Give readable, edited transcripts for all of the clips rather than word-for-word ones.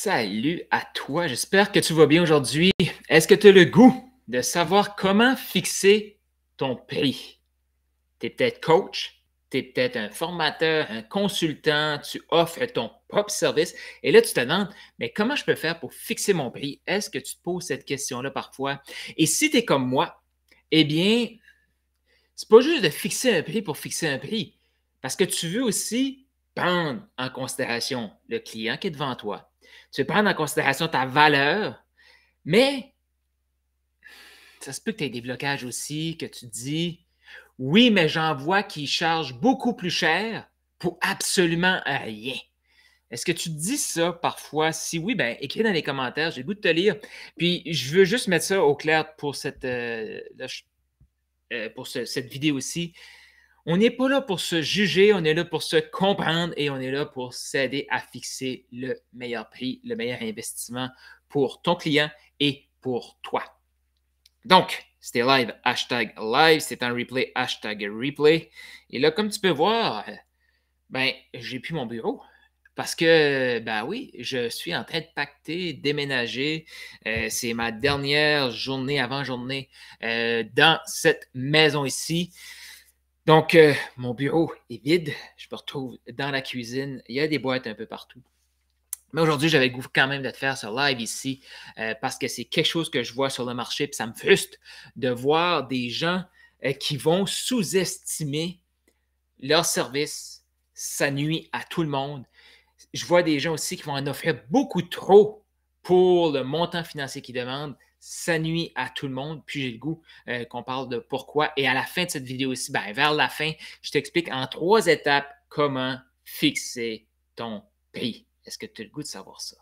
Salut à toi, j'espère que tu vas bien aujourd'hui. Est-ce que tu as le goût de savoir comment fixer ton prix? Tu es peut-être coach, tu es peut-être un formateur, un consultant, tu offres ton propre service et là tu te demandes, mais comment je peux faire pour fixer mon prix? Est-ce que tu te poses cette question-là parfois? Et si tu es comme moi, eh bien, c'est pas juste de fixer un prix pour fixer un prix, parce que tu veux aussi prendre en considération le client qui est devant toi. Tu veux prendre en considération ta valeur, mais ça se peut que tu aies des blocages aussi, que tu te dis, oui, mais j'en vois qui chargent beaucoup plus cher pour absolument rien. Est-ce que tu te dis ça parfois? Si oui, ben écris dans les commentaires, j'ai le goût de te lire. Puis je veux juste mettre ça au clair pour cette, cette vidéo aussi. On n'est pas là pour se juger, on est là pour se comprendre et on est là pour s'aider à fixer le meilleur prix, le meilleur investissement pour ton client et pour toi. Donc, c'était live, hashtag live, c'est un replay, hashtag replay. Et là, comme tu peux voir, ben, j'ai plus mon bureau. Parce que, ben oui, je suis en train de pacter, déménager. C'est ma dernière journée avant journée dans cette maison ici. Donc, mon bureau est vide. Je me retrouve dans la cuisine. Il y a des boîtes un peu partout. Mais aujourd'hui, j'avais le goût quand même de te faire ce live ici parce que c'est quelque chose que je vois sur le marché et ça me frustre de voir des gens qui vont sous-estimer leur service. Ça nuit à tout le monde. Je vois des gens aussi qui vont en offrir beaucoup trop pour le montant financier qu'ils demandent. Ça nuit à tout le monde. Puis j'ai le goût qu'on parle de pourquoi. Et à la fin de cette vidéo aussi, ben, vers la fin, je t'explique en 3 étapes comment fixer ton prix. Est-ce que tu as le goût de savoir ça?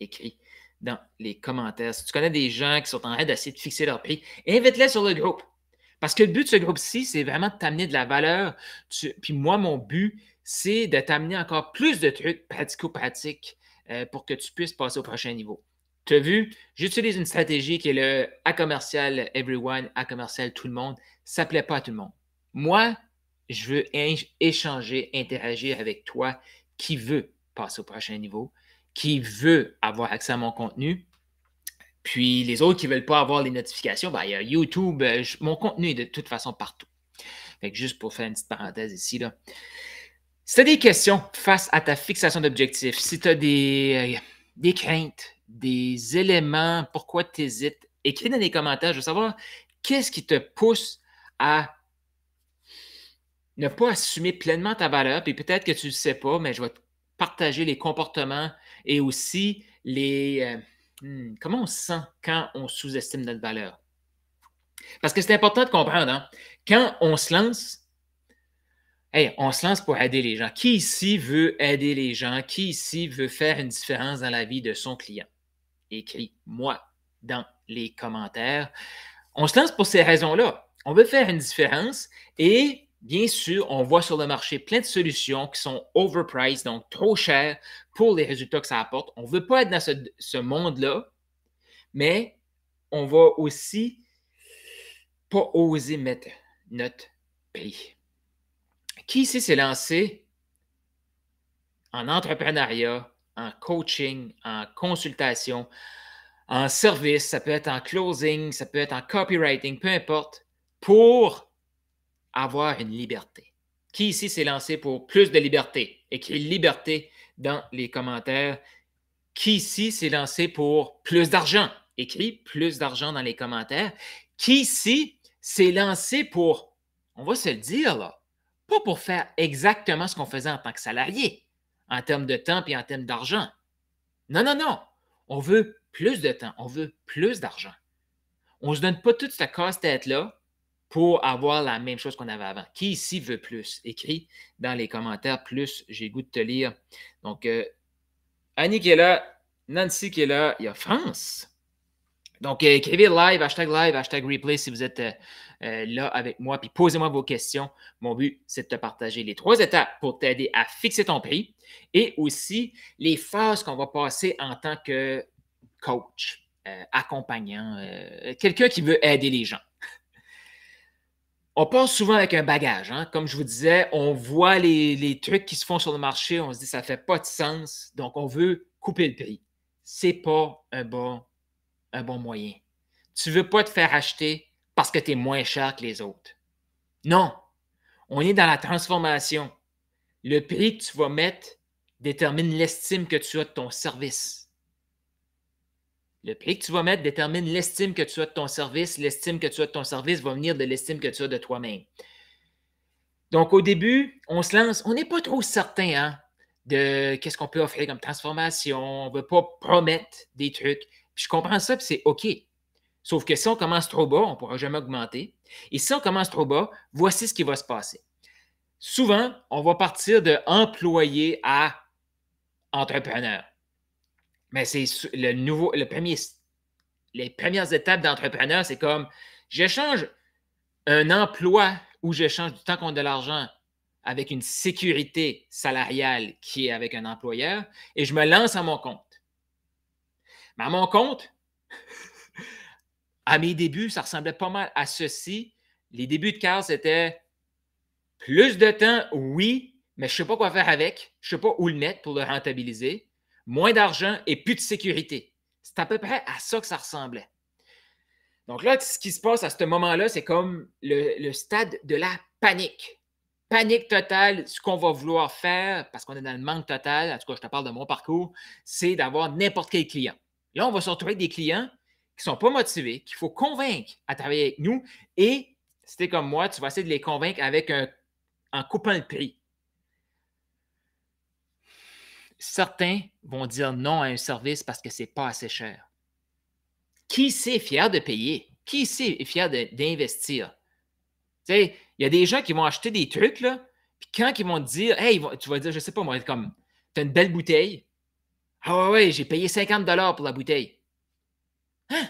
Écris dans les commentaires. Si tu connais des gens qui sont en train d'essayer de fixer leur prix, invite-les sur le groupe. Parce que le but de ce groupe-ci, c'est vraiment de t'amener de la valeur. Puis moi, mon but, c'est de t'amener encore plus de trucs pratico-pratiques pour que tu puisses passer au prochain niveau. Tu as vu, j'utilise une stratégie qui est le A commercial everyone, A commercial tout le monde. Ça ne plaît pas à tout le monde. Moi, je veux échanger, interagir avec toi qui veut passer au prochain niveau, qui veut avoir accès à mon contenu. Puis les autres qui ne veulent pas avoir les notifications, ben, il y a YouTube, mon contenu est de toute façon partout. Fait que juste pour faire une petite parenthèse ici, là. Si tu as des questions face à ta fixation d'objectifs, si tu as des craintes, des éléments, pourquoi tu hésites, écris dans les commentaires. Je veux savoir qu'est-ce qui te pousse à ne pas assumer pleinement ta valeur. Puis peut-être que tu ne le sais pas, mais je vais te partager les comportements et aussi comment on se sent quand on sous-estime notre valeur. Parce que c'est important de comprendre, hein? Quand on se lance, hey, on se lance pour aider les gens. Qui ici veut aider les gens? Qui ici veut faire une différence dans la vie de son client? Écris-moi dans les commentaires. On se lance pour ces raisons-là. On veut faire une différence et bien sûr, on voit sur le marché plein de solutions qui sont overpriced, donc trop chères pour les résultats que ça apporte. On ne veut pas être dans ce monde-là, mais on va aussi pas oser mettre notre prix. Qui ici s'est lancé en entrepreneuriat, en coaching, en consultation, en service, ça peut être en closing, ça peut être en copywriting, peu importe, pour avoir une liberté? Qui ici s'est lancé pour plus de liberté? Écris liberté dans les commentaires. Qui ici s'est lancé pour plus d'argent? Écris plus d'argent dans les commentaires. Qui ici s'est lancé pour, on va se le dire là, pas pour faire exactement ce qu'on faisait en tant que salarié, en termes de temps et en termes d'argent. Non, non, non. On veut plus de temps, on veut plus d'argent. On ne se donne pas toute cette casse-tête-là pour avoir la même chose qu'on avait avant. Qui ici veut plus? Écris dans les commentaires plus, j'ai le goût de te lire. Donc, Annie qui est là, Nancy qui est là, il y a France. Donc, écrivez live, hashtag replay si vous êtes là avec moi, puis posez-moi vos questions. Mon but, c'est de te partager les 3 étapes pour t'aider à fixer ton prix et aussi les phases qu'on va passer en tant que coach, accompagnant, quelqu'un qui veut aider les gens. On passe souvent avec un bagage. Hein? Comme je vous disais, on voit les trucs qui se font sur le marché, on se dit ça ne fait pas de sens, donc on veut couper le prix. ce n'est pas un bon moyen. Tu ne veux pas te faire acheter parce que tu es moins cher que les autres. Non, on est dans la transformation. Le prix que tu vas mettre détermine l'estime que tu as de ton service. Le prix que tu vas mettre détermine l'estime que tu as de ton service. L'estime que tu as de ton service va venir de l'estime que tu as de toi-même. Donc, au début, on se lance, on n'est pas trop certain hein, de qu'est-ce qu'on peut offrir comme transformation. On ne veut pas promettre des trucs. Puis je comprends ça, puis c'est OK. Sauf que si on commence trop bas, on ne pourra jamais augmenter. Et si on commence trop bas, voici ce qui va se passer. Souvent, on va partir de employé à entrepreneur. Mais c'est les premières étapes d'entrepreneur, c'est comme j'échange un emploi où j'échange du temps contre de l'argent avec une sécurité salariale qui est avec un employeur et je me lance à mon compte. Mais à mon compte, à mes débuts, ça ressemblait pas mal à ceci. Les débuts de Carl, c'était plus de temps, oui, mais je ne sais pas quoi faire avec. Je ne sais pas où le mettre pour le rentabiliser. Moins d'argent et plus de sécurité. C'est à peu près à ça que ça ressemblait. Donc là, ce qui se passe à ce moment-là, c'est comme le stade de la panique. Panique totale, ce qu'on va vouloir faire, parce qu'on est dans le manque total, en tout cas, je te parle de mon parcours, c'est d'avoir n'importe quel client. Là, on va se retrouver avec des clients qui ne sont pas motivés, qu'il faut convaincre à travailler avec nous. Et si tu es comme moi, tu vas essayer de les convaincre en coupant le prix. Certains vont dire non à un service parce que ce n'est pas assez cher. Qui c'est fier de payer? Qui c'est fier d'investir? Tu sais, il y a des gens qui vont acheter des trucs, là, puis quand ils vont te dire, hey, tu vas dire, je sais pas, moi, comme, tu as une belle bouteille. Ah ouais, j'ai payé 50 pour la bouteille. Hein?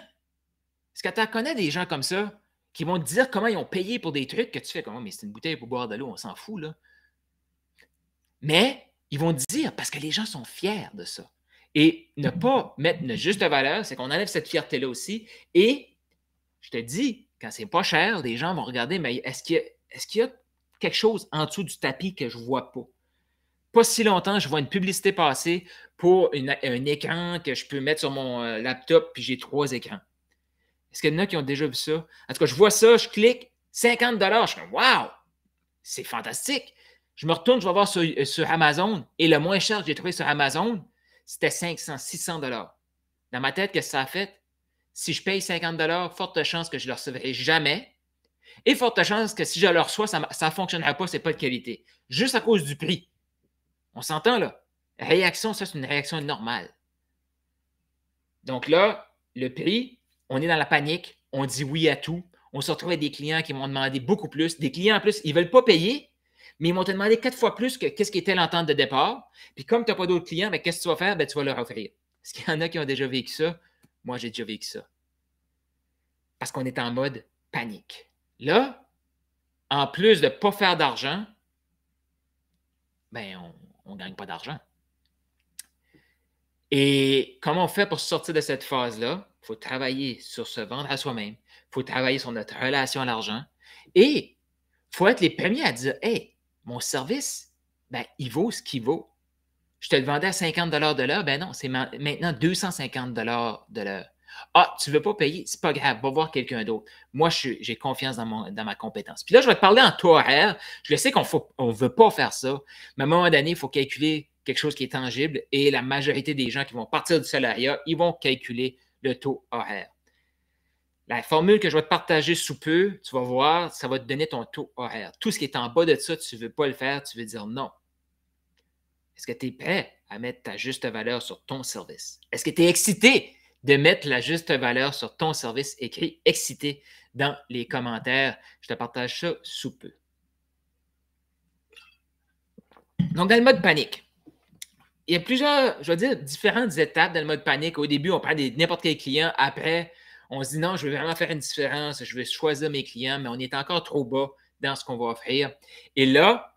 Est-ce que tu en connais des gens comme ça qui vont te dire comment ils ont payé pour des trucs que tu fais comme, mais c'est une bouteille pour boire de l'eau, on s'en fout, là. Mais ils vont te dire parce que les gens sont fiers de ça. Et ne pas mettre une juste valeur, c'est qu'on enlève cette fierté-là aussi. Et je te dis, quand c'est pas cher, les gens vont regarder, mais est-ce qu'il y a quelque chose en dessous du tapis que je ne vois pas? Pas si longtemps, je vois une publicité passer pour un écran que je peux mettre sur mon laptop, puis j'ai 3 écrans. Est-ce qu'il y en a qui ont déjà vu ça? En tout cas, je vois ça, je clique, 50 je suis comme, wow, c'est fantastique. Je me retourne, je vais voir sur Amazon, et le moins cher que j'ai trouvé sur Amazon, c'était 500, 600 Dans ma tête, qu'est-ce que ça a fait? Si je paye 50 forte chance que je ne le recevrai jamais. Et forte chance que si je le reçois, ça ne fonctionnera pas, ce n'est pas de qualité. Juste à cause du prix. On s'entend là. Réaction, ça, c'est une réaction normale. Donc là, le prix, on est dans la panique, on dit oui à tout. On se retrouve avec des clients qui vont demander beaucoup plus. Des clients en plus, ils ne veulent pas payer, mais ils vont te demander 4 fois plus que qu'est-ce qui était l'entente de départ. Puis comme tu n'as pas d'autres clients, ben, qu'est-ce que tu vas faire? Ben, tu vas leur offrir. Est-ce qu'il y en a qui ont déjà vécu ça? Moi, j'ai déjà vécu ça. Parce qu'on est en mode panique. Là, en plus de ne pas faire d'argent, ben, on ne gagne pas d'argent. Et comment on fait pour sortir de cette phase-là? Il faut travailler sur se vendre à soi-même. Il faut travailler sur notre relation à l'argent. Et il faut être les premiers à dire, hey, mon service, ben, il vaut ce qu'il vaut. Je te le vendais à 50 de l'heure. Ben non, c'est maintenant 250 de l'heure. Ah, tu ne veux pas payer? C'est pas grave, va voir quelqu'un d'autre. Moi, j'ai confiance dans ma compétence. Puis là, je vais te parler en taux horaire. Je sais qu'on ne veut pas faire ça, mais à un moment donné, il faut calculer quelque chose qui est tangible et la majorité des gens qui vont partir du salariat, ils vont calculer le taux horaire. La formule que je vais te partager sous peu, tu vas voir, ça va te donner ton taux horaire. Tout ce qui est en bas de ça, tu ne veux pas le faire, tu veux dire non. Est-ce que tu es prêt à mettre ta juste valeur sur ton service? Est-ce que tu es excité de mettre la juste valeur sur ton service? Écris excité dans les commentaires. Je te partage ça sous peu. Donc, dans le mode panique, il y a plusieurs, je vais dire, différentes étapes dans le mode panique. Au début, on prend n'importe quel client. Après, on se dit non, je veux vraiment faire une différence. Je veux choisir mes clients, mais on est encore trop bas dans ce qu'on va offrir. Et là,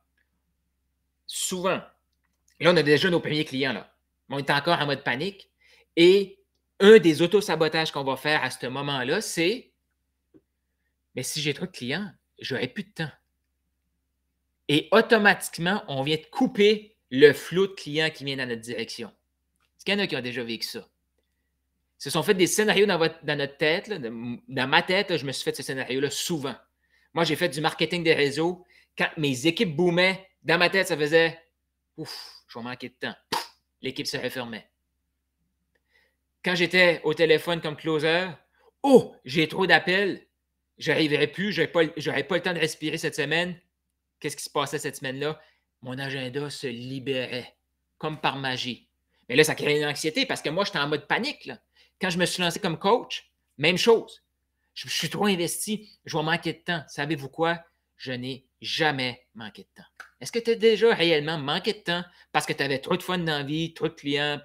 souvent, là, on a déjà nos premiers clients. Là. On est encore en mode panique. Et un des auto-sabotages qu'on va faire à ce moment-là, c'est mais si j'ai trop de clients, j'aurai plus de temps. Et automatiquement, on vient de couper le flot de clients qui vient dans notre direction. Est-ce qu'il y en a qui ont déjà vécu ça? se sont fait des scénarios dans notre tête. Là, dans ma tête, là, je me suis fait ce scénario-là souvent. Moi, j'ai fait du marketing des réseaux. Quand mes équipes boomaient, dans ma tête, ça faisait ouf, je vais manquer de temps. L'équipe se refermait. Quand j'étais au téléphone comme closer, oh, j'ai trop d'appels, j'arriverai plus, j'aurais pas le temps de respirer cette semaine. Qu'est-ce qui se passait cette semaine-là? Mon agenda se libérait, comme par magie. Mais là, ça créait une anxiété parce que moi, j'étais en mode panique. Là. Quand je me suis lancé comme coach, même chose. Je suis trop investi, je vais manquer de temps. Savez-vous quoi? Je n'ai jamais manqué de temps. Est-ce que tu as déjà réellement manqué de temps parce que tu avais trop de fun dans la vie, trop de clients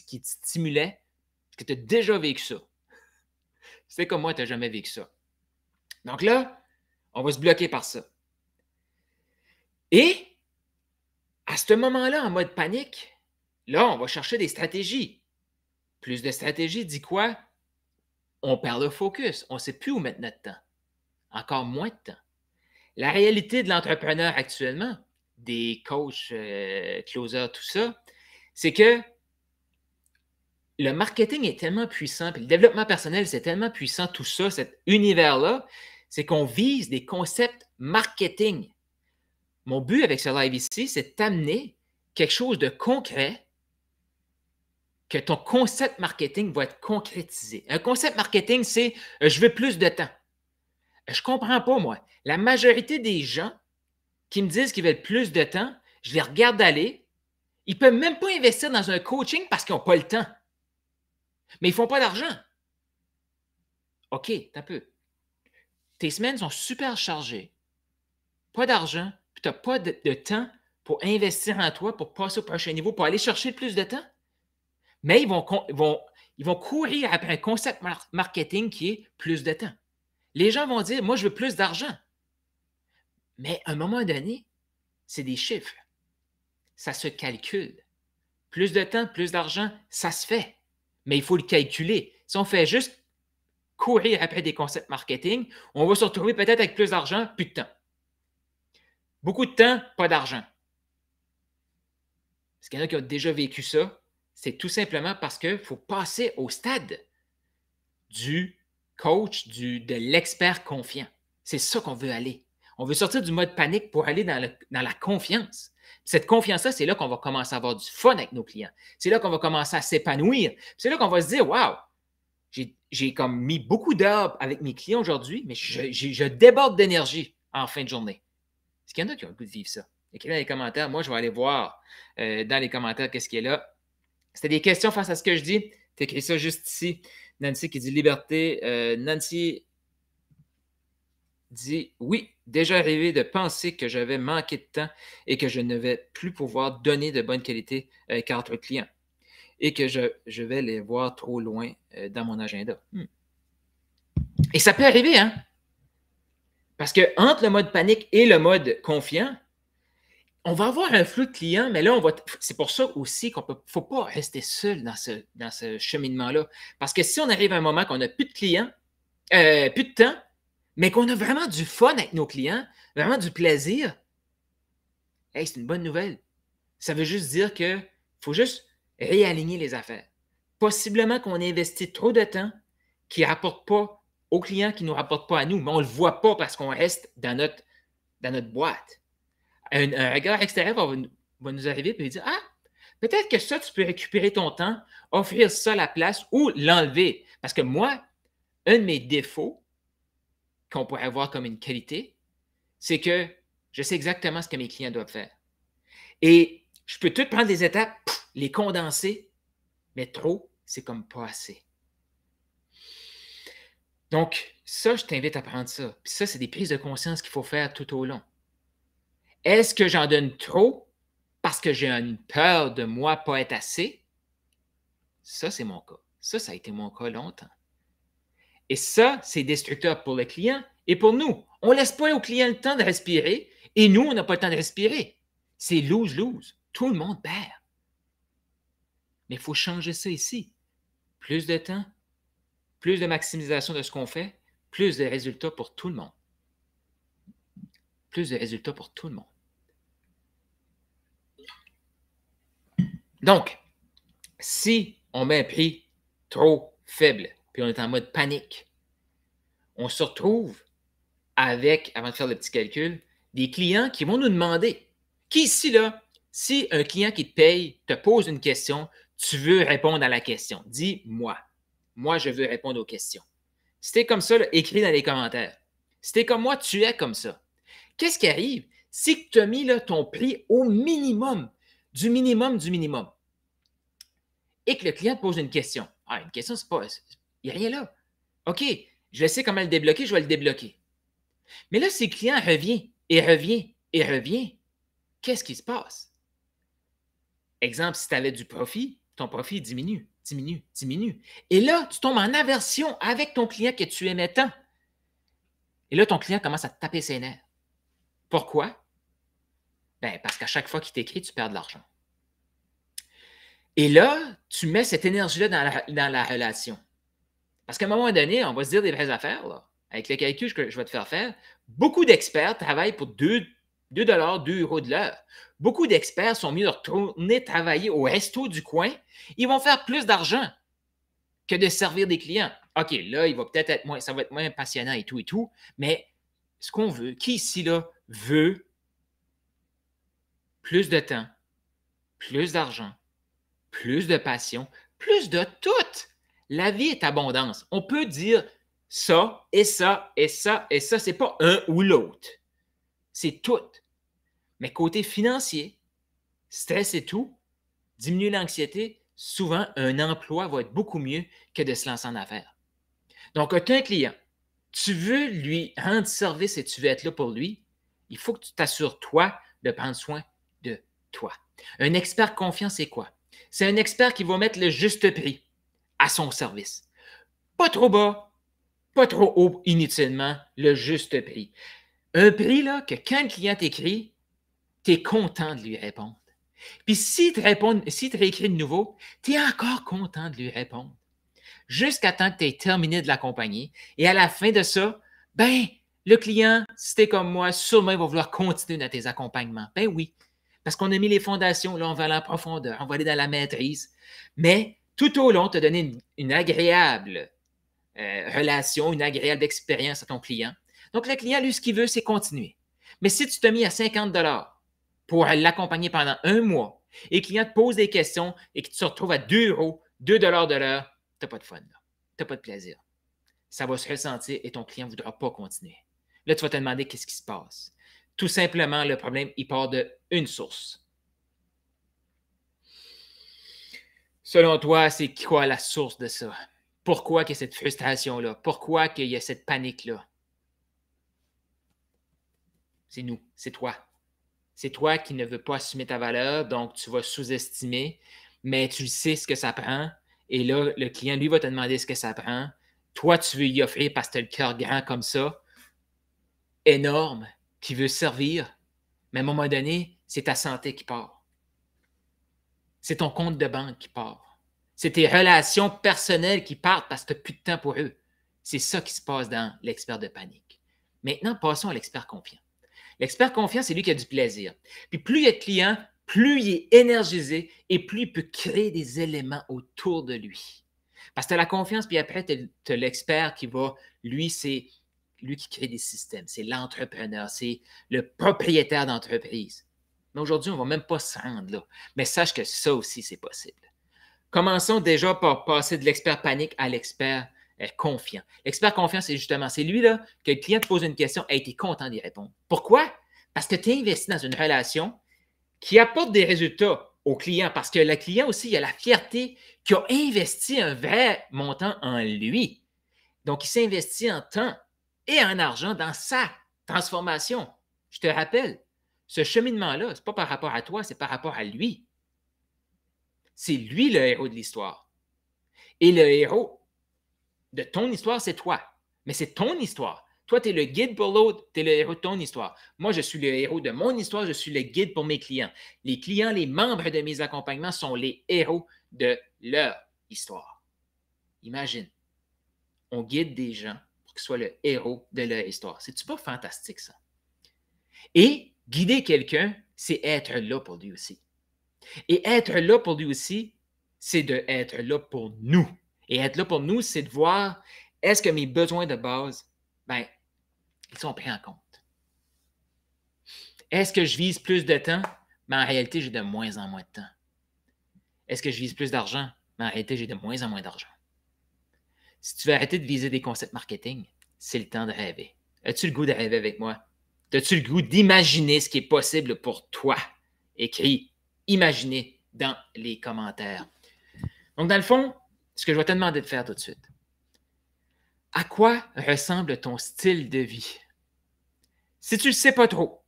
qui te stimulaient? Est-ce que tu as déjà vécu ça? C'est comme moi, tu n'as jamais vécu ça. Donc là, on va se bloquer par ça. Et à ce moment-là, en mode panique, là, on va chercher des stratégies. Plus de stratégies dit quoi? On perd le focus. On ne sait plus où mettre notre temps. Encore moins de temps. La réalité de l'entrepreneur actuellement, des coachs, closers, tout ça, c'est que le marketing est tellement puissant, puis le développement personnel, c'est tellement puissant, tout ça, cet univers-là, c'est qu'on vise des concepts marketing. Mon but avec ce live ici, c'est d'amener quelque chose de concret, que ton concept marketing va être concrétisé. Un concept marketing, c'est je veux plus de temps. Je ne comprends pas, moi. La majorité des gens qui me disent qu'ils veulent plus de temps, je les regarde aller. Ils ne peuvent même pas investir dans un coaching parce qu'ils n'ont pas le temps. Mais ils ne font pas d'argent. OK, un peu. Tes semaines sont super chargées. Pas d'argent, puis tu n'as pas de temps pour investir en toi, pour passer au prochain niveau, pour aller chercher plus de temps. Mais ils vont courir après un concept marketing qui est plus de temps. Les gens vont dire, moi, je veux plus d'argent. Mais à un moment donné, c'est des chiffres. Ça se calcule. Plus de temps, plus d'argent, ça se fait. Mais il faut le calculer. Si on fait juste courir après des concepts marketing, on va se retrouver peut-être avec plus d'argent, plus de temps. Beaucoup de temps, pas d'argent. Parce qu'il y en a qui ont déjà vécu ça. C'est tout simplement parce qu'il faut passer au stade du coach, de l'expert confiant. C'est ça qu'on veut aller. On veut sortir du mode panique pour aller dans la confiance. Cette confiance-là, c'est là qu'on va commencer à avoir du fun avec nos clients. C'est là qu'on va commencer à s'épanouir. C'est là qu'on va se dire, wow, j'ai comme mis beaucoup d'heures avec mes clients aujourd'hui, mais je déborde d'énergie en fin de journée. Est-ce qu'il y en a qui ont le goût de vivre ça? Écrivez dans les commentaires. Moi, je vais aller voir dans les commentaires qu'est-ce qu'il y a là. C'était des questions face à ce que je dis. Tu écris ça juste ici. Nancy qui dit liberté. Nancy dit oui, déjà arrivé de penser que j'avais manqué de temps et que je ne vais plus pouvoir donner de bonne qualité avec d'autres clients et que je vais les voir trop loin dans mon agenda. Et ça peut arriver, hein? Parce que entre le mode panique et le mode confiant, on va avoir un flux de clients, mais là, c'est pour ça aussi qu'il ne faut pas rester seul dans ce cheminement-là. Parce que si on arrive à un moment qu'on n'a plus de clients, plus de temps, mais qu'on a vraiment du fun avec nos clients, vraiment du plaisir, hey, c'est une bonne nouvelle. Ça veut juste dire qu'il faut juste réaligner les affaires. Possiblement qu'on investit trop de temps qui ne rapporte pas aux clients, qui ne nous rapporte pas à nous, mais on ne le voit pas parce qu'on reste dans notre boîte. Un regard extérieur va nous arriver et dire, ah, peut-être que ça, tu peux récupérer ton temps, offrir ça à la place ou l'enlever. Parce que moi, un de mes défauts qu'on pourrait avoir comme une qualité, c'est que je sais exactement ce que mes clients doivent faire. Et je peux tout prendre des étapes, les condenser, mais trop, c'est comme pas assez. Donc, ça, je t'invite à prendre ça. Puis ça, c'est des prises de conscience qu'il faut faire tout au long. Est-ce que j'en donne trop parce que j'ai une peur de moi pas être assez? Ça, c'est mon cas. Ça a été mon cas longtemps. Et ça, c'est destructeur pour le client et pour nous. On ne laisse pas au client le temps de respirer et nous, on n'a pas le temps de respirer. C'est lose-lose. Tout le monde perd. Mais il faut changer ça ici. Plus de temps, plus de maximisation de ce qu'on fait, plus de résultats pour tout le monde. Plus de résultats pour tout le monde. Donc, si on met un prix trop faible, puis on est en mode panique, on se retrouve avec, avant de faire le petit calcul, des clients qui vont nous demander, qui ici, là, si un client qui te paye te pose une question, tu veux répondre à la question, dis-moi. Moi, je veux répondre aux questions. Si tu es comme ça, là, écris dans les commentaires. Si tu es comme moi, tu es comme ça. Qu'est-ce qui arrive? Si tu as mis là, ton prix au minimum, du minimum, du minimum, et que le client te pose une question. Ah, une question, c'est pas. Il n'y a rien là. OK, je sais comment le débloquer, je vais le débloquer. Mais là, si le client revient et revient et revient, qu'est-ce qui se passe? Exemple, si tu avais du profit, ton profit diminue, diminue, diminue. Et là, tu tombes en aversion avec ton client que tu aimais tant. Et là, ton client commence à te taper ses nerfs. Pourquoi? Ben, parce qu'à chaque fois qu'il t'écrit, tu perds de l'argent. Et là, tu mets cette énergie-là dans la relation. Parce qu'à un moment donné, on va se dire des vraies affaires, là. Avec le calcul que je vais te faire faire, beaucoup d'experts travaillent pour 2 2 €, de l'heure. Beaucoup d'experts sont mieux de retourner travailler au resto du coin. Ils vont faire plus d'argent que de servir des clients. OK, là, il va peut-être être moins, ça va être moins passionnant et tout, mais ce qu'on veut, qui ici, là, veut plus de temps, plus d'argent, plus de passion, plus de tout. La vie est abondance. On peut dire ça et ça et ça et ça. C'est pas un ou l'autre. C'est tout. Mais côté financier, stress et tout, diminuer l'anxiété, souvent un emploi va être beaucoup mieux que de se lancer en affaires. Donc, tu as un client, tu veux lui rendre service et tu veux être là pour lui, il faut que tu t'assures, toi, de prendre soin de toi. Un expert confiant, c'est quoi? C'est un expert qui va mettre le juste prix à son service. Pas trop bas, pas trop haut inutilement, le juste prix. Un prix là, que quand le client t'écrit, tu es content de lui répondre. Puis s'il te réécrit de nouveau, tu es encore content de lui répondre. Jusqu'à temps que tu aies terminé de l'accompagner. Et à la fin de ça, ben, le client, si tu es comme moi, sûrement il va vouloir continuer dans tes accompagnements. Ben oui, parce qu'on a mis les fondations, là, on va aller en profondeur, on va aller dans la maîtrise. Mais tout au long, tu as donné une agréable relation, une agréable expérience à ton client. Donc, le client, lui, ce qu'il veut, c'est continuer. Mais si tu t'as mis à 50 pour l'accompagner pendant un mois et le client te pose des questions et que tu te retrouves à 2 €, 2 de l'heure, tu n'as pas de fun. Tu n'as pas de plaisir. Ça va se ressentir et ton client ne voudra pas continuer. Là, tu vas te demander qu'est-ce qui se passe. Tout simplement, le problème, il part d'une source. Selon toi, c'est quoi la source de ça? Pourquoi qu'il y a cette frustration-là? Pourquoi qu'il y a cette panique-là? C'est nous, c'est toi. C'est toi qui ne veux pas assumer ta valeur, donc tu vas sous-estimer, mais tu sais ce que ça prend. Et là, le client, lui, va te demander ce que ça prend. Toi, tu veux y offrir parce que tu as le cœur grand comme ça, énorme, qui veut servir. Mais à un moment donné, c'est ta santé qui part. C'est ton compte de banque qui part. C'est tes relations personnelles qui partent parce que tu n'as plus de temps pour eux. C'est ça qui se passe dans l'expert de panique. Maintenant, passons à l'expert confiant. L'expert confiant, c'est lui qui a du plaisir. Puis plus il y a de clients, plus il est énergisé et plus il peut créer des éléments autour de lui. Parce que tu as la confiance, puis après, tu as l'expert qui va, lui, c'est lui qui crée des systèmes. C'est l'entrepreneur, c'est le propriétaire d'entreprise. Mais aujourd'hui, on ne va même pas se rendre là. Mais sache que ça aussi, c'est possible. Commençons déjà par passer de l'expert panique à l'expert confiant. L'expert confiant, c'est justement, c'est lui là, que le client te pose une question et tu es content d'y répondre. Pourquoi? Parce que tu es investi dans une relation qui apporte des résultats au client. Parce que le client aussi, il a la fierté qu'il a investi un vrai montant en lui. Donc, il s'est investi en temps et en argent dans sa transformation. Je te rappelle, ce cheminement-là, ce n'est pas par rapport à toi, c'est par rapport à lui. C'est lui le héros de l'histoire. Et le héros de ton histoire, c'est toi. Mais c'est ton histoire. Toi, tu es le guide pour l'autre, tu es le héros de ton histoire. Moi, je suis le héros de mon histoire, je suis le guide pour mes clients. Les clients, les membres de mes accompagnements sont les héros de leur histoire. Imagine, on guide des gens pour qu'ils soient le héros de leur histoire. C'est-tu pas fantastique, ça? Et guider quelqu'un, c'est être là pour lui aussi. Et être là pour lui aussi, c'est d'être là pour nous. Et être là pour nous, c'est de voir, est-ce que mes besoins de base, ben, ils sont pris en compte? Est-ce que je vise plus de temps? Mais en réalité, j'ai de moins en moins de temps. Est-ce que je vise plus d'argent? Mais en réalité, j'ai de moins en moins d'argent. Si tu veux arrêter de viser des concepts marketing, c'est le temps de rêver. As-tu le goût de rêver avec moi? As-tu le goût d'imaginer ce qui est possible pour toi? Écris imaginer dans les commentaires. Donc, dans le fond, ce que je vais te demander de faire tout de suite, à quoi ressemble ton style de vie? Si tu ne le sais pas trop,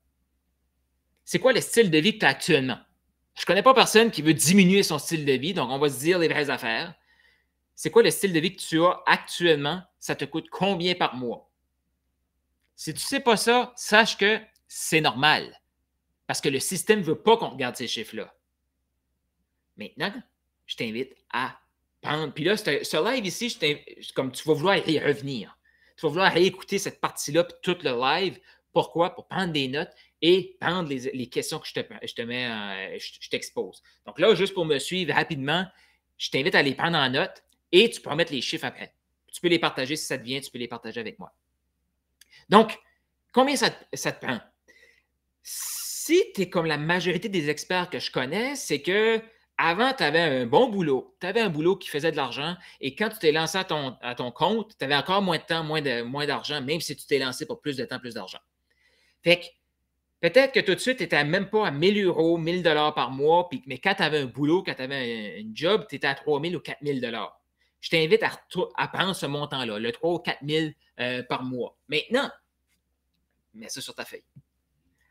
c'est quoi le style de vie que tu as actuellement? Je ne connais pas personne qui veut diminuer son style de vie, donc on va se dire les vraies affaires. C'est quoi le style de vie que tu as actuellement? Ça te coûte combien par mois? Si tu ne sais pas ça, sache que c'est normal. Parce que le système ne veut pas qu'on regarde ces chiffres-là. Maintenant, je t'invite à prendre. Puis là, ce live ici, comme tu vas vouloir y revenir. Tu vas vouloir réécouter cette partie-là, puis tout le live. Pourquoi? Pour prendre des notes et prendre les questions que je t'expose. Donc là, juste pour me suivre rapidement, je t'invite à les prendre en note et tu peux remettre les chiffres après. Tu peux les partager si ça te vient, tu peux les partager avec moi. Donc, combien ça te prend? Si tu es comme la majorité des experts que je connais, c'est que avant, tu avais un bon boulot. Tu avais un boulot qui faisait de l'argent et quand tu t'es lancé à ton compte, tu avais encore moins de temps, moins d'argent, même si tu t'es lancé pour plus de temps, plus d'argent. Fait que peut-être que tout de suite, tu n'étais même pas à 1 000 €, 1 000 $ par mois, mais quand tu avais un boulot, quand tu avais un job, tu étais à 3 000 ou 4 000 $. Je t'invite à prendre ce montant-là, le 3 ou 4 000 par mois. Maintenant, mets ça sur ta feuille.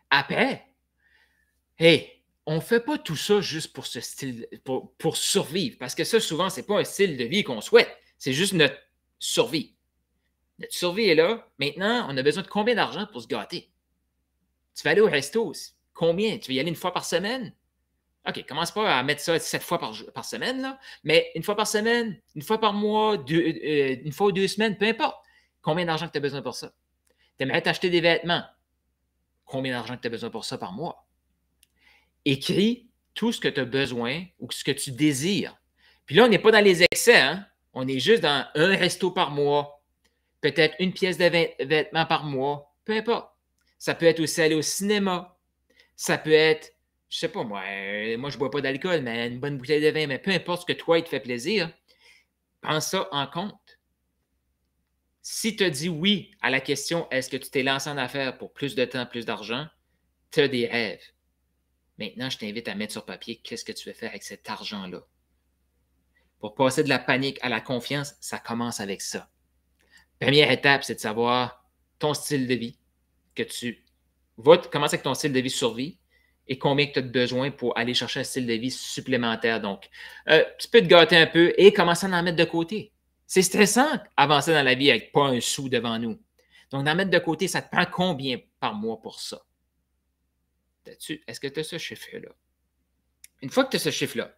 Après, hey, on ne fait pas tout ça juste pour ce style, pour survivre, parce que ça, souvent, ce n'est pas un style de vie qu'on souhaite. C'est juste notre survie. Notre survie est là. Maintenant, on a besoin de combien d'argent pour se gâter? Tu vas aller au resto aussi. Combien? Tu vas y aller une fois par semaine? OK, commence pas à mettre ça 7 fois par semaine, là, mais une fois par semaine, une fois par mois, une fois ou 2 semaines, peu importe. Combien d'argent tu as besoin pour ça? Tu aimerais t'acheter des vêtements? Combien d'argent tu as besoin pour ça par mois? Écris tout ce que tu as besoin ou ce que tu désires. Puis là, on n'est pas dans les excès, hein? On est juste dans un resto par mois, peut-être une pièce de vêtements par mois, peu importe. Ça peut être aussi aller au cinéma. Ça peut être, je sais pas moi, moi je ne bois pas d'alcool, mais une bonne bouteille de vin, mais peu importe ce que toi, il te fait plaisir, prends ça en compte. Si tu as dit oui à la question, est-ce que tu t'es lancé en affaires pour plus de temps, plus d'argent, tu as des rêves. Maintenant, je t'invite à mettre sur papier qu'est-ce que tu veux faire avec cet argent-là. Pour passer de la panique à la confiance, ça commence avec ça. Première étape, c'est de savoir ton style de vie, que tu vas commencer avec ton style de vie survie et combien tu as besoin pour aller chercher un style de vie supplémentaire. Donc, tu peux te gâter un peu et commencer à en mettre de côté. C'est stressant avancer dans la vie avec pas un sou devant nous. Donc, d'en mettre de côté, ça te prend combien par mois pour ça? Est-ce que tu as ce chiffre-là? Une fois que tu as ce chiffre-là,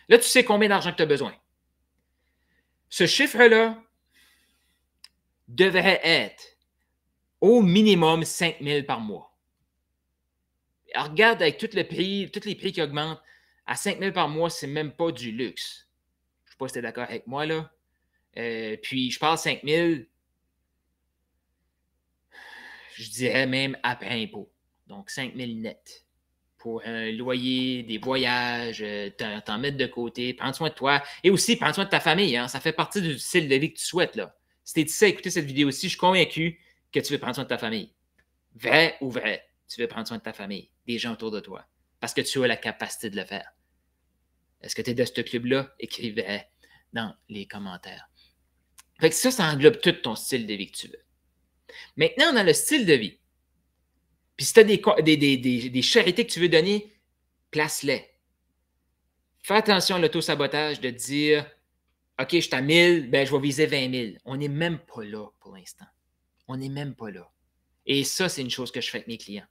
là, tu sais combien d'argent tu as besoin. Ce chiffre-là devrait être au minimum 5 000 par mois. Alors, regarde avec tous les prix qui augmentent, à 5 000 par mois, c'est même pas du luxe. Je ne sais pas si tu es d'accord avec moi, là. Puis, je parle 5 000, je dirais même après impôt. Donc, 5 000 net. Pour un loyer, des voyages, t'en mettre de côté, prendre soin de toi et aussi prendre soin de ta famille. Hein? Ça fait partie du style de vie que tu souhaites. Là. Si tu es ici à écouter cette vidéo-ci, je suis convaincu que tu veux prendre soin de ta famille. Vrai ou vrai, tu veux prendre soin de ta famille, des gens autour de toi, parce que tu as la capacité de le faire. Est-ce que tu es de ce club-là? Écrivez dans les commentaires. Fait que ça englobe tout ton style de vie que tu veux. Maintenant, dans le style de vie, puis si tu as des charités que tu veux donner, place-les. Fais attention à l'auto-sabotage de dire OK, je suis à 1000, ben, je vais viser 20 000. On n'est même pas là pour l'instant. On n'est même pas là. Et ça, c'est une chose que je fais avec mes clients.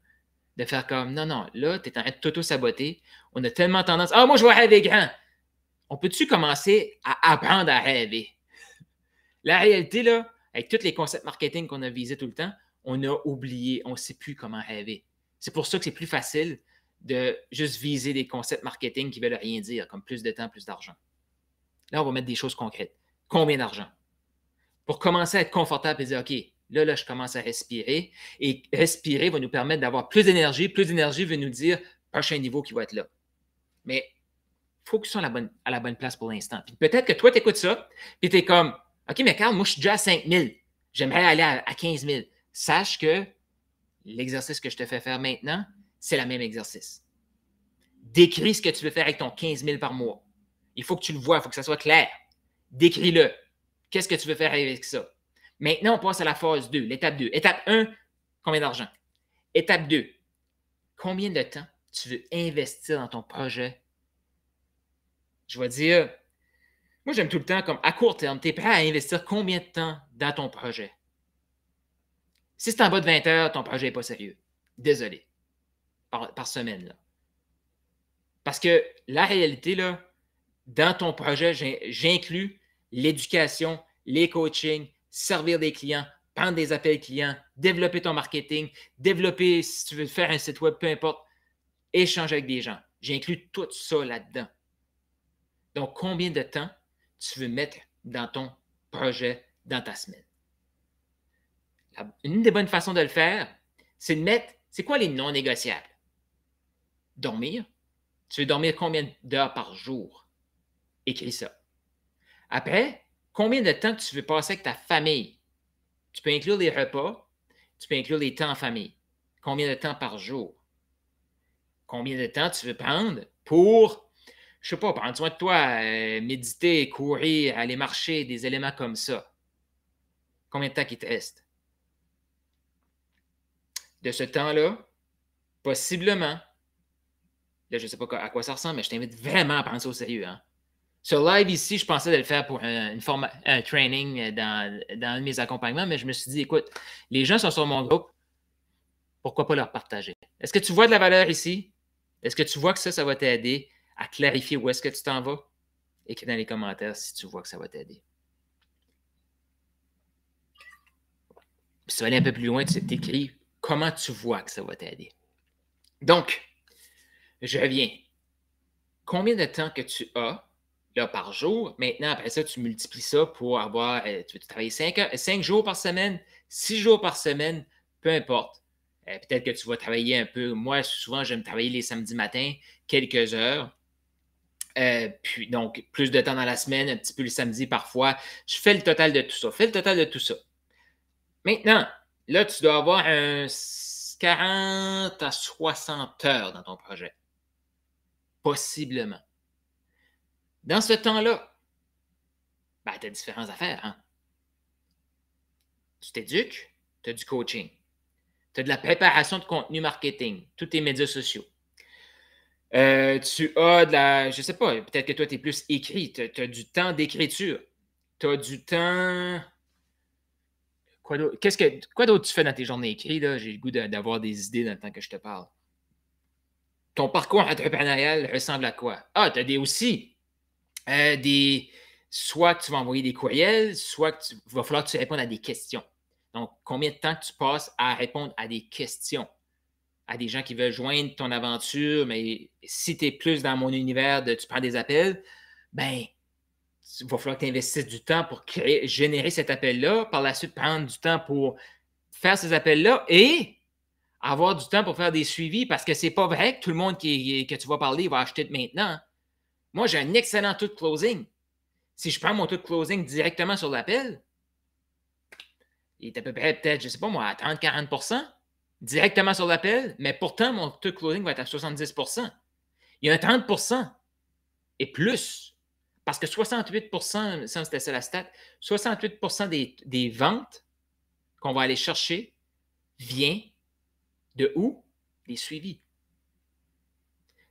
De faire comme non, non, là, tu es en train de t'auto-saboter. On a tellement tendance ah, moi, je vais rêver grand. On peut-tu commencer à apprendre à rêver? La réalité, là, avec tous les concepts marketing qu'on a visés tout le temps, on a oublié, on ne sait plus comment rêver. C'est pour ça que c'est plus facile de juste viser des concepts marketing qui ne veulent rien dire, comme plus de temps, plus d'argent. Là, on va mettre des choses concrètes. Combien d'argent? Pour commencer à être confortable et dire, OK, là, je commence à respirer. Et respirer va nous permettre d'avoir plus d'énergie. Plus d'énergie veut nous dire prochain niveau qui va être là. Mais il faut que tu sois à la bonne place pour l'instant. Puis peut-être que toi, tu écoutes ça, puis tu es comme, OK, mais Carl, moi, je suis déjà à 5 000. J'aimerais aller à 15 000. Sache que l'exercice que je te fais faire maintenant, c'est le même exercice. Décris ce que tu veux faire avec ton 15 000 par mois. Il faut que tu le vois, il faut que ça soit clair. Décris-le. Qu'est-ce que tu veux faire avec ça? Maintenant, on passe à la phase 2, l'étape 2. Étape 1, combien d'argent? Étape 2, combien de temps tu veux investir dans ton projet? Je vais dire, moi, j'aime tout le temps comme à court terme, tu es prêt à investir combien de temps dans ton projet? Si c'est en bas de 20 heures, ton projet n'est pas sérieux. Désolé. Par semaine. Là. Parce que la réalité, là, dans ton projet, j'inclus l'éducation, les coachings, servir des clients, prendre des appels clients, développer ton marketing, développer, si tu veux faire un site web, peu importe, échanger avec des gens. J'inclus tout ça là-dedans. Donc, combien de temps tu veux mettre dans ton projet, dans ta semaine? Une des bonnes façons de le faire, c'est de mettre, c'est quoi les non négociables? Dormir. Tu veux dormir combien d'heures par jour? Écris ça. Après, combien de temps tu veux passer avec ta famille? Tu peux inclure les repas, tu peux inclure les temps en famille. Combien de temps par jour? Combien de temps tu veux prendre pour, je ne sais pas, prendre soin de toi, méditer, courir, aller marcher, des éléments comme ça? Combien de temps il te reste? De ce temps-là, possiblement, là, je ne sais pas à quoi ça ressemble, mais je t'invite vraiment à prendre ça au sérieux. Hein? Sur live ici, je pensais de le faire pour un training dans un de mes accompagnements, mais je me suis dit, écoute, les gens sont sur mon groupe, pourquoi pas leur partager? Est-ce que tu vois de la valeur ici? Est-ce que tu vois que ça va t'aider à clarifier où est-ce que tu t'en vas? Écris dans les commentaires si tu vois que ça va t'aider. Si tu vas aller un peu plus loin, tu t'écris comment tu vois que ça va t'aider. Donc, je reviens. Combien de temps que tu as là, par jour? Maintenant, après ça, tu multiplies ça pour avoir, tu veux travailler 5 jours par semaine, 6 jours par semaine, peu importe. Peut-être que tu vas travailler un peu. Moi, souvent, j'aime travailler les samedis matins, quelques heures. Puis, donc, plus de temps dans la semaine, un petit peu le samedi parfois. Je fais le total de tout ça. Fais le total de tout ça. Maintenant, là, tu dois avoir 40 à 60 heures dans ton projet. Possiblement. Dans ce temps-là, ben, tu as différentes affaires. Hein? Tu t'éduques, tu as du coaching, tu as de la préparation de contenu marketing, tous tes médias sociaux. Tu as de la, je ne sais pas, peut-être que toi, tu es plus écrit, tu as du temps d'écriture, tu as du temps. Quoi d'autre tu fais dans tes journées écrites? J'ai le goût d'avoir des idées dans le temps que je te parle. Ton parcours entrepreneurial ressemble à quoi? Ah, tu as aussi soit tu vas envoyer des courriels, soit il va falloir que tu répondes à des questions. Donc, combien de temps tu passes à répondre à des questions? À des gens qui veulent joindre ton aventure, mais si tu es plus dans mon univers tu prends des appels, ben, il va falloir que tu investisses du temps pour générer cet appel-là, par la suite prendre du temps pour faire ces appels-là et avoir du temps pour faire des suivis parce que c'est pas vrai que tout le monde que tu vas parler va acheter maintenant. Moi, j'ai un excellent taux de closing. Si je prends mon taux de closing directement sur l'appel, il est à peu près peut-être, je ne sais pas moi, à 30-40% directement sur l'appel, mais pourtant, mon taux de closing va être à 70%. Il y a un 30% et plus. Parce que 68%, ça c'était ça la stat, 68% des ventes qu'on va aller chercher vient de où? Des suivis.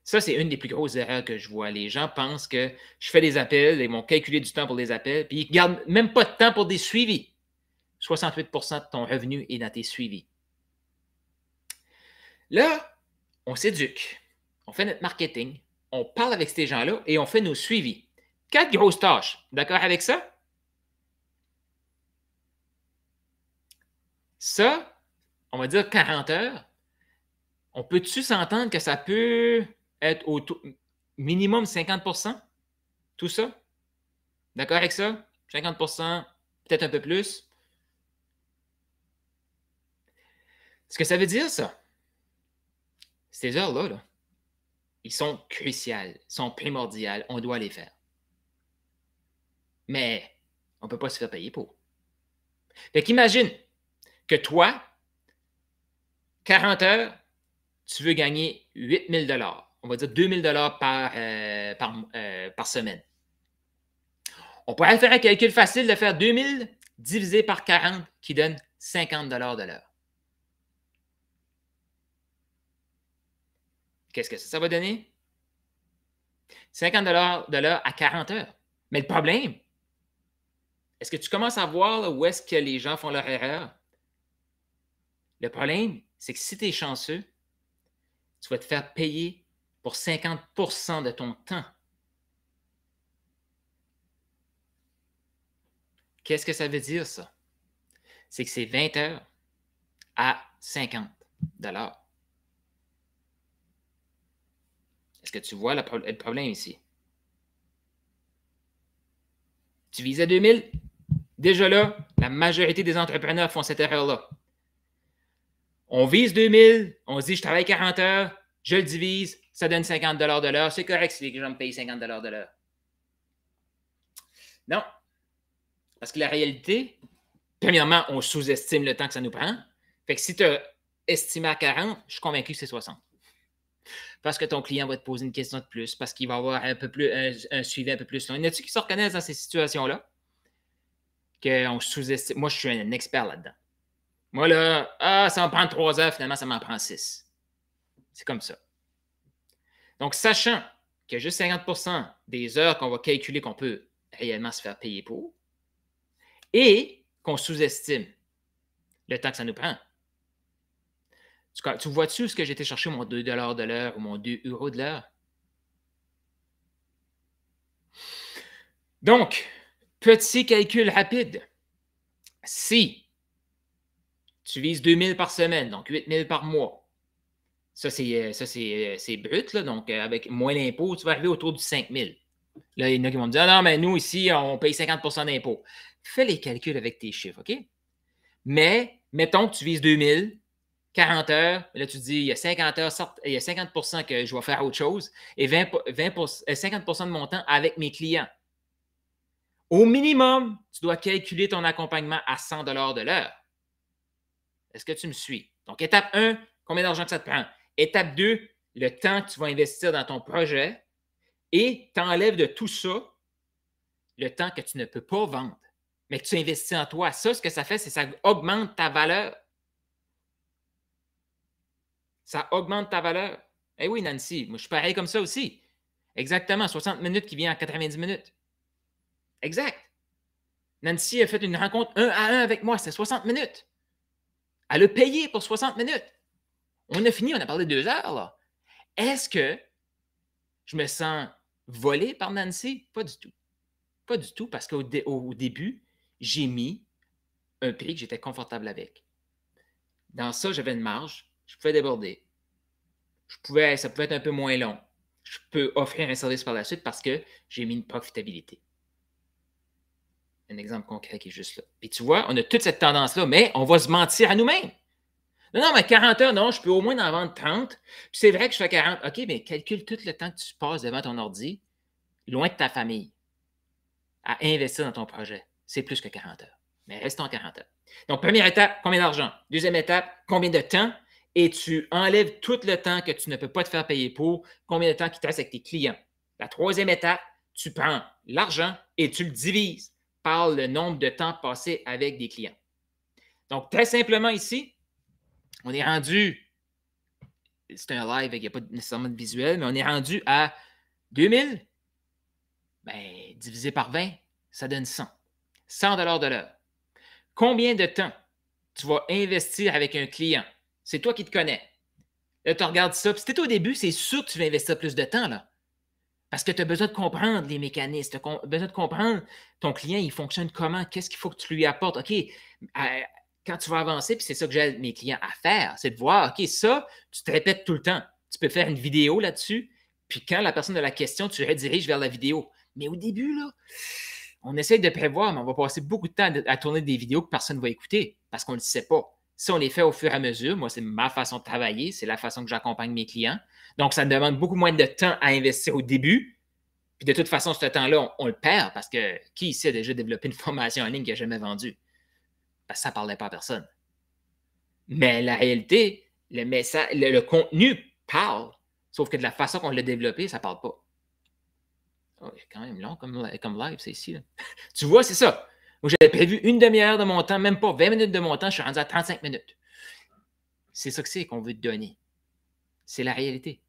Ça, c'est une des plus grosses erreurs que je vois. Les gens pensent que je fais des appels, ils vont calculer du temps pour les appels, puis ils ne gardent même pas de temps pour des suivis. 68% de ton revenu est dans tes suivis. Là, on s'éduque, on fait notre marketing, on parle avec ces gens-là et on fait nos suivis. 4 grosses tâches. D'accord avec ça? Ça, on va dire 40 heures. On peut-tu s'entendre que ça peut être au minimum 50%? Tout ça? D'accord avec ça? 50 peut-être un peu plus. Ce que ça veut dire, ça, ces heures-là, là, ils sont cruciales, sont primordiales, on doit les faire. Mais on ne peut pas se faire payer pour. Fait qu'imagine que toi, 40 heures, tu veux gagner 8 000 $. On va dire 2 000 $ par semaine. On pourrait faire un calcul facile de faire 2 000 divisé par 40 qui donne 50 $ de l'heure. Qu'est-ce que ça va donner? 50 $ de l'heure à 40 heures. Mais le problème, est-ce que tu commences à voir là, où est-ce que les gens font leur erreur? Le problème, c'est que si tu es chanceux, tu vas te faire payer pour 50 % de ton temps. Qu'est-ce que ça veut dire, ça? C'est que c'est 20 heures à 50 $. Est-ce que tu vois le problème ici? Tu visais 2 000? Déjà là, la majorité des entrepreneurs font cette erreur-là. On vise 2 000, on se dit je travaille 40 heures, je le divise, ça donne 50 $ de l'heure. C'est correct si les gens me payent 50 $ de l'heure. Non. Parce que la réalité, premièrement, on sous-estime le temps que ça nous prend. Fait que si tu as estimé à 40, je suis convaincu que c'est 60. Parce que ton client va te poser une question de plus, parce qu'il va avoir un peu plus un suivi un peu plus long. Y en a-tu qui se reconnaissent dans ces situations-là? Qu'on sous-estime. Moi, je suis un expert là-dedans. Moi, là, ça va me prendre 3 heures, finalement, ça m'en prend 6. C'est comme ça. Donc, sachant qu'il y a juste 50 % des heures qu'on va calculer qu'on peut réellement se faire payer pour et qu'on sous-estime le temps que ça nous prend. Tu vois-tu ce que j'ai été chercher mon 2 $ de l'heure ou mon 2 € de l'heure? Donc, petit calcul rapide. Si tu vises 2 000 par semaine, donc 8 000 par mois, ça c'est brut, là, donc avec moins d'impôts, tu vas arriver autour du 5 000. Là, il y en a qui vont me dire, ah non, mais nous, ici, on paye 50 % d'impôts. Fais les calculs avec tes chiffres, OK? Mais, mettons que tu vises 2 000, 40 heures, là, tu te dis, il y a 50 heures, il y a 50 % que je vais faire autre chose et 50 % de mon temps avec mes clients. Au minimum, tu dois calculer ton accompagnement à 100 $ de l'heure. Est-ce que tu me suis? Donc, étape 1, combien d'argent que ça te prend? Étape 2, le temps que tu vas investir dans ton projet et tu enlèves de tout ça le temps que tu ne peux pas vendre, mais que tu investis en toi. Ça, ce que ça fait, c'est que ça augmente ta valeur. Ça augmente ta valeur. Eh oui, Nancy, moi, je suis pareil comme ça aussi. Exactement, 60 minutes qui vient à 90 minutes. Exact. Nancy a fait une rencontre 1 à 1 avec moi, c'était 60 minutes. Elle a payé pour 60 minutes. On a fini, on a parlé 2 heures, là. Est-ce que je me sens volé par Nancy? Pas du tout. Pas du tout, parce qu'au début, j'ai mis un prix que j'étais confortable avec. Dans ça, j'avais une marge, je pouvais déborder. Ça pouvait être un peu moins long. Je peux offrir un service par la suite parce que j'ai mis une profitabilité. Un exemple concret qui est juste là. Et tu vois, on a toute cette tendance-là, mais on va se mentir à nous-mêmes. Non, mais 40 heures, non, je peux au moins en vendre 30. Puis c'est vrai que je fais 40. OK, mais calcule tout le temps que tu passes devant ton ordi, loin de ta famille, à investir dans ton projet. C'est plus que 40 heures. Mais restons 40 heures. Donc, première étape, combien d'argent? Deuxième étape, combien de temps? Et tu enlèves tout le temps que tu ne peux pas te faire payer pour, combien de temps qui te reste avec tes clients. La troisième étape, tu prends l'argent et tu le divises par le nombre de temps passé avec des clients. Donc, très simplement ici, on est rendu, c'est un live, il n'y a pas nécessairement de visuel, mais on est rendu à 2000, bien, divisé par 20, ça donne 100. 100 $ de l'heure. Combien de temps tu vas investir avec un client? C'est toi qui te connais. Là, tu regardes ça. Puis si tu es au début, c'est sûr que tu vas investir plus de temps, là. Parce que tu as besoin de comprendre les mécanismes, tu as besoin de comprendre ton client, il fonctionne comment, qu'est-ce qu'il faut que tu lui apportes. OK, quand tu vas avancer, puis c'est ça que j'aide mes clients à faire, c'est de voir, OK, ça, tu te répètes tout le temps. Tu peux faire une vidéo là-dessus, puis quand la personne a la question, tu rediriges vers la vidéo. Mais au début, là, On essaie de prévoir, mais on va passer beaucoup de temps à tourner des vidéos que personne ne va écouter parce qu'on ne le sait pas. Si on les fait au fur et à mesure, moi, c'est ma façon de travailler, c'est la façon que j'accompagne mes clients. Donc, ça demande beaucoup moins de temps à investir au début. Puis de toute façon, ce temps-là, on le perd parce que qui ici a déjà développé une formation en ligne qu'il n'a jamais vendue? Parce que ça ne parlait pas à personne. Mais la réalité, le message, le contenu parle, sauf que de la façon qu'on l'a développé, ça ne parle pas. Oh, c'est quand même long comme live, c'est ici. Là. Tu vois, c'est ça. Moi, j'avais prévu une demi-heure de mon temps, même pas 20 minutes de mon temps, je suis rendu à 35 minutes. C'est ça que c'est qu'on veut te donner. C'est la réalité.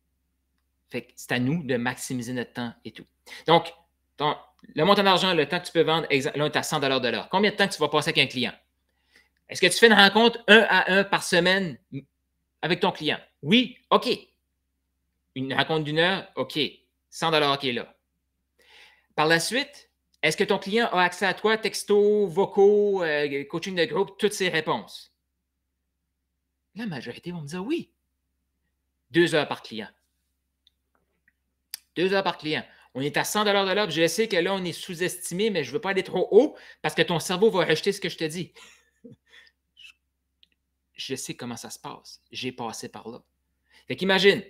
Fait que c'est à nous de maximiser notre temps et tout. Donc, le montant d'argent, le temps que tu peux vendre, là, on est à 100 de l'heure. Combien de temps que tu vas passer avec un client? Est-ce que tu fais une rencontre 1 à 1 par semaine avec ton client? Oui, OK. Une rencontre d'1 heure, OK. 100 qui est là. Par la suite, est-ce que ton client a accès à toi, texto, vocaux, coaching de groupe, toutes ces réponses? La majorité vont me dire oui. 2 heures par client. 2 heures par client. On est à 100 de l'heure. Je sais que là, on est sous-estimé, mais je ne veux pas aller trop haut parce que ton cerveau va rejeter ce que je te dis. Je sais comment ça se passe. J'ai passé par là. Fait qu'imagine,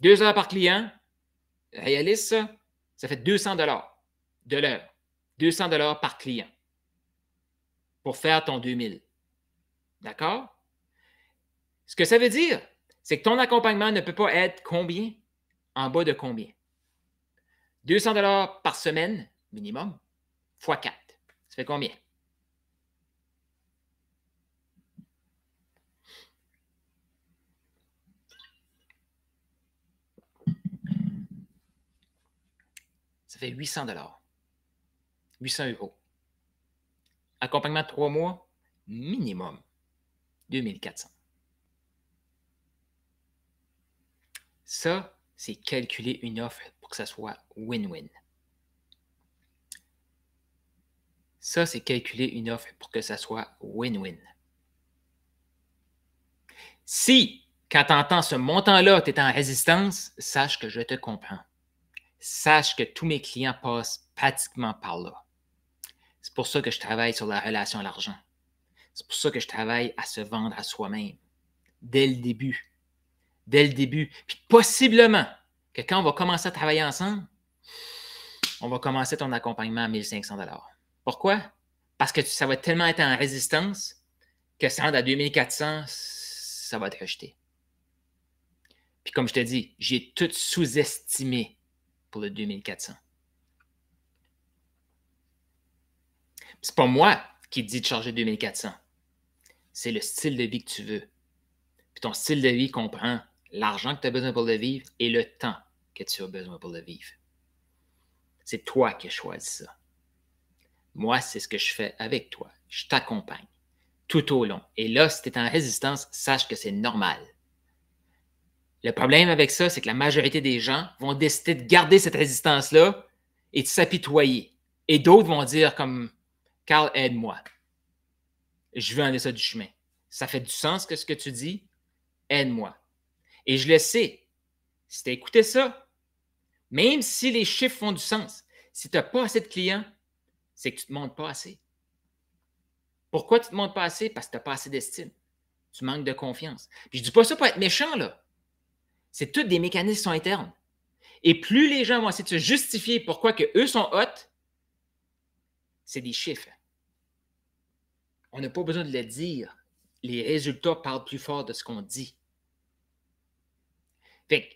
2 heures par client, réalise ça, ça fait 200 de l'heure. 200 par client pour faire ton 2000. D'accord? Ce que ça veut dire, c'est que ton accompagnement ne peut pas être combien? En bas de combien? 200 par semaine, minimum, fois 4. Ça fait combien? Ça fait 800 800 €. Accompagnement de 3 mois, minimum, 2400. Ça, c'est calculer une offre pour que ça soit win-win. Ça, c'est calculer une offre pour que ça soit win-win. Si, quand tu entends ce montant-là, tu es en résistance, sache que je te comprends. Sache que tous mes clients passent pratiquement par là. C'est pour ça que je travaille sur la relation à l'argent. C'est pour ça que je travaille à se vendre à soi-même. Dès le début. Dès le début. Puis possiblement que quand on va commencer à travailler ensemble, on va commencer ton accompagnement à 1500 $. Pourquoi? Parce que ça va tellement être en résistance que se rendre à 2400, ça va te rejeter. Puis comme je te dis, j'ai tout sous-estimé pour le 2400. C'est pas moi qui te dis de charger 2400. C'est le style de vie que tu veux. Puis ton style de vie comprend l'argent que tu as besoin pour le vivre et le temps que tu as besoin pour le vivre. C'est toi qui as choisi ça. Moi, c'est ce que je fais avec toi. Je t'accompagne tout au long. Et là, si tu es en résistance, sache que c'est normal. Le problème avec ça, c'est que la majorité des gens vont décider de garder cette résistance-là et de s'apitoyer. Et d'autres vont dire comme « Carl, aide-moi. Je veux enlever ça du chemin. Ça fait du sens que ce que tu dis? Aide-moi. » Et je le sais. Si tu as écouté ça, même si les chiffres font du sens, si tu n'as pas assez de clients, c'est que tu ne te montres pas assez. Pourquoi tu ne te montres pas assez? Parce que tu n'as pas assez d'estime. Tu manques de confiance. Puis je ne dis pas ça pour être méchant, là. C'est tous des mécanismes qui sont internes. Et plus les gens vont essayer de se justifier pourquoi que eux sont hot, c'est des chiffres. On n'a pas besoin de le dire. Les résultats parlent plus fort de ce qu'on dit. Fait que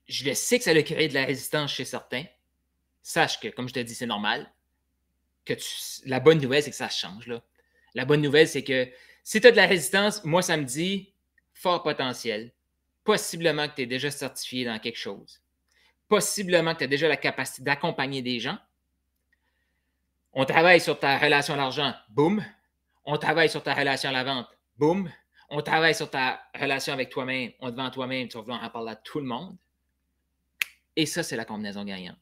je le sais que ça a créé de la résistance chez certains. Sache que, comme je te dis, c'est normal. La bonne nouvelle, c'est que ça change. Là. La bonne nouvelle, c'est que si tu as de la résistance, moi, ça me dit fort potentiel. Possiblement que tu es déjà certifié dans quelque chose. Possiblement que tu as déjà la capacité d'accompagner des gens. On travaille sur ta relation à l'argent, boum. On travaille sur ta relation à la vente, boum. On travaille sur ta relation avec toi-même. On te vend toi-même, tu vas vouloir en parler à tout le monde. Et ça, c'est la combinaison gagnante.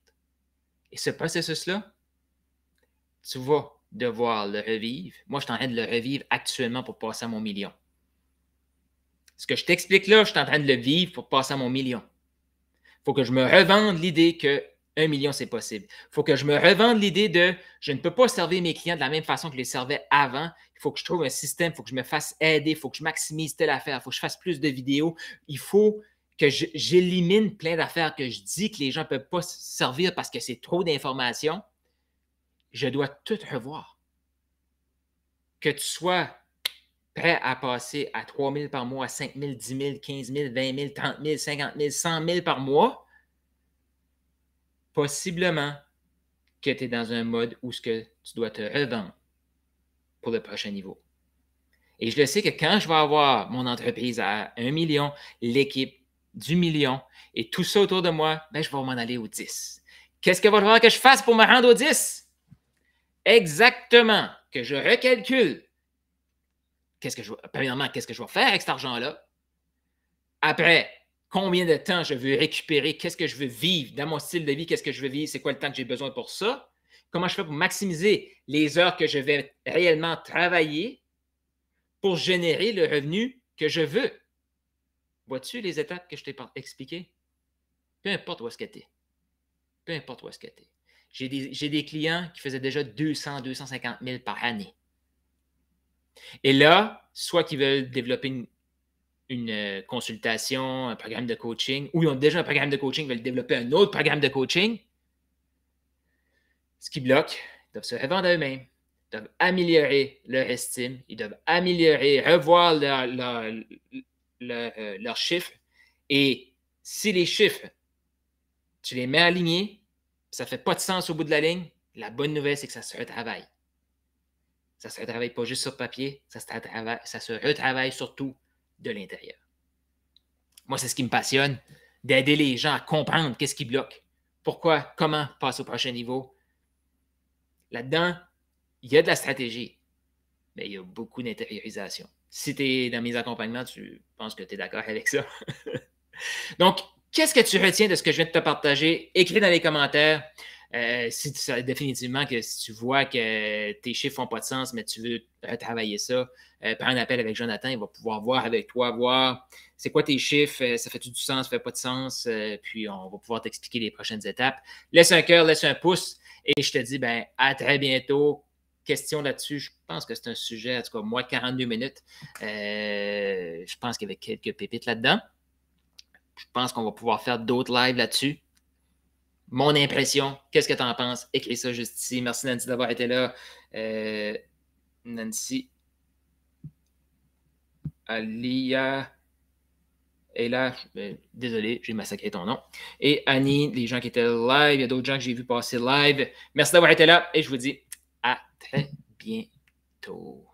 Et ce processus-là, tu vas devoir le revivre. Moi, je suis en train de le revivre actuellement pour passer à mon million. Ce que je t'explique là, je suis en train de le vivre pour passer à mon million. Il faut que je me revende l'idée que 1 million, c'est possible. Il faut que je me revende l'idée de je ne peux pas servir mes clients de la même façon que je les servais avant. Il faut que je trouve un système, il faut que je me fasse aider, il faut que je maximise telle affaire, il faut que je fasse plus de vidéos. Il faut que j'élimine plein d'affaires que je dis que les gens ne peuvent pas servir parce que c'est trop d'informations. Je dois tout revoir. Que tu sois prêt à passer à 3 000 par mois, à 5 000, 10 000, 15 000, 20 000, 30 000, 50 000, 100 000 par mois, possiblement que tu es dans un mode où ce que tu dois te revendre pour le prochain niveau. Et je le sais que quand je vais avoir mon entreprise à 1 million, l'équipe du million et tout ça autour de moi, ben, je vais m'en aller au 10. Qu'est-ce qu'il va falloir que je fasse pour me rendre au 10? Exactement, que je recalcule. Premièrement, qu'est-ce que je vais faire avec cet argent-là? Après, combien de temps je veux récupérer? Qu'est-ce que je veux vivre dans mon style de vie? Qu'est-ce que je veux vivre? C'est quoi le temps que j'ai besoin pour ça? Comment je fais pour maximiser les heures que je vais réellement travailler pour générer le revenu que je veux? Vois-tu les étapes que je t'ai expliquées? Peu importe où est-ce que tu es. Peu importe où est-ce que tu es. J'ai des clients qui faisaient déjà 200, 250 000 par année. Et là, soit qu'ils veulent développer une consultation, un programme de coaching, ou ils ont déjà un programme de coaching, ils veulent développer un autre programme de coaching, ce qui bloque, ils doivent se revendre à eux-mêmes, ils doivent améliorer leur estime, ils doivent améliorer, revoir leurs chiffres. Et si les chiffres, tu les mets alignés, ça ne fait pas de sens au bout de la ligne, la bonne nouvelle, c'est que ça se retravaille. Ça ne se retravaille pas juste sur papier, ça se retravaille surtout de l'intérieur. Moi, c'est ce qui me passionne, d'aider les gens à comprendre qu'est-ce qui bloque. Pourquoi, comment passer au prochain niveau. Là-dedans, il y a de la stratégie, mais il y a beaucoup d'intériorisation. Si tu es dans mes accompagnements, tu penses que tu es d'accord avec ça. Donc, qu'est-ce que tu retiens de ce que je viens de te partager? Écris dans les commentaires. Définitivement que si tu vois que tes chiffres font pas de sens, mais tu veux retravailler ça, prends un appel avec Jonathan, il va pouvoir voir avec toi, voir c'est quoi tes chiffres, ça fait-tu du sens, ça fait pas de sens, puis on va pouvoir t'expliquer les prochaines étapes. Laisse un cœur, laisse un pouce, et je te dis à très bientôt. Question là-dessus, je pense que c'est un sujet, en tout cas, moi, 42 minutes. Je pense qu'il y avait quelques pépites là-dedans. Je pense qu'on va pouvoir faire d'autres lives là-dessus. Mon impression, qu'est-ce que tu en penses? Écris ça juste ici. Merci Nancy d'avoir été là. Nancy. Alia. Et là, désolé, j'ai massacré ton nom. Et Annie, les gens qui étaient live, il y a d'autres gens que j'ai vu passer live. Merci d'avoir été là et je vous dis à très bientôt.